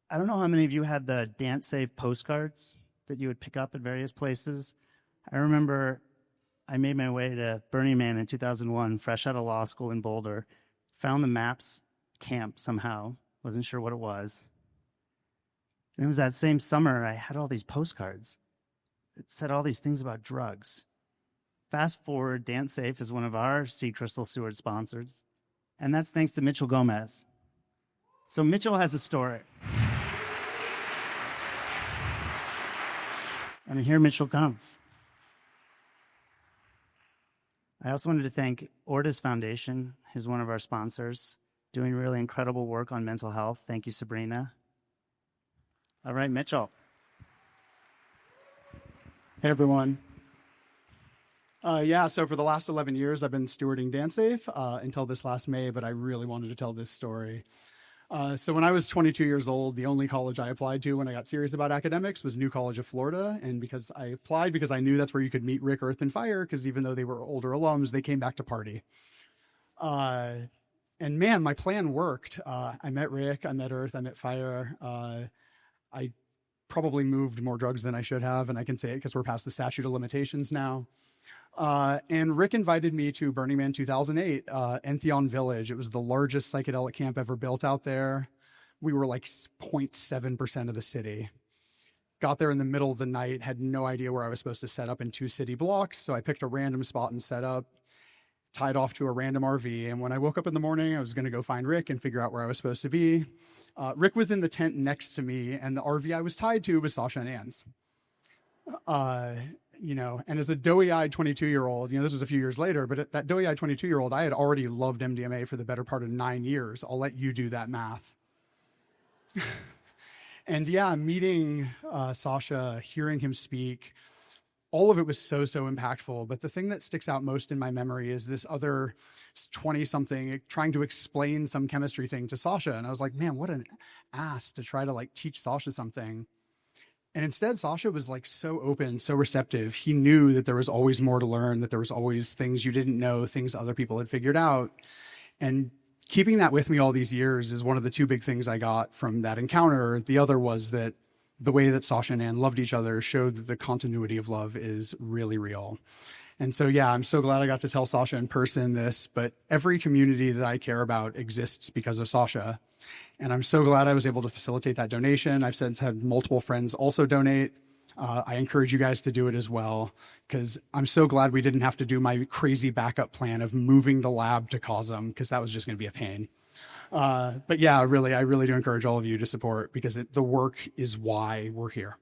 I don't know how many of you had the DanceSafe postcards that you would pick up at various places. I remember I made my way to Burning Man in 2001, fresh out of law school in Boulder, found the MAPS camp somehow, wasn't sure what it was. And it was that same summer I had all these postcards. It said all these things about drugs. Fast forward, DanceSafe is one of our Sea Crystal Seward sponsors, and that's thanks to Mitchell Gomez. So Mitchell has a story. And here Mitchell comes. I also wanted to thank Ortis Foundation, who's one of our sponsors, doing really incredible work on mental health. Thank you, Sabrina. All right, Mitchell. Hey, everyone. So for the last 11 years, I've been stewarding DanceSafe until this last May, but I really wanted to tell this story. So when I was 22 years old, the only college I applied to when I got serious about academics was New College of Florida. And because I applied because I knew that's where you could meet Rick, Earth, and Fire, because even though they were older alums, they came back to party. And man, my plan worked. I met Rick, I met Earth, I met Fire. I probably moved more drugs than I should have, and I can say it because we're past the statute of limitations now. And Rick invited me to Burning Man 2008, Entheon Village. It was the largest psychedelic camp ever built out there. We were like 0.7% of the city. Got there in the middle of the night, had no idea where I was supposed to set up in 2 city blocks. So I picked a random spot and set up, tied off to a random RV. And when I woke up in the morning, I was going to go find Rick and figure out where I was supposed to be. Rick was in the tent next to me, and the RV I was tied to was Sasha and Ann's. And as a doughy-eyed 22-year-old, this was a few years later, but at that doughy-eyed 22-year-old, I had already loved MDMA for the better part of 9 years. I'll let you do that math. And yeah, meeting Sasha, hearing him speak, all of it was so impactful. But the thing that sticks out most in my memory is this other 20-something trying to explain some chemistry thing to Sasha. And I was like, man, what an ass to try to teach Sasha something. And instead, Sasha was so open, so receptive. He knew that there was always more to learn, that there was always things you didn't know, things other people had figured out. And keeping that with me all these years is one of the 2 big things I got from that encounter. The other was that the way that Sasha and Ann loved each other showed that the continuity of love is really real. And so, yeah, I'm so glad I got to tell Sasha in person this, but every community that I care about exists because of Sasha. And I'm so glad I was able to facilitate that donation. I've since had multiple friends also donate. I encourage you guys to do it as well, because I'm so glad we didn't have to do my crazy backup plan of moving the lab to Cosm, because that was just going to be a pain. But yeah, I really do encourage all of you to support, because the work is why we're here.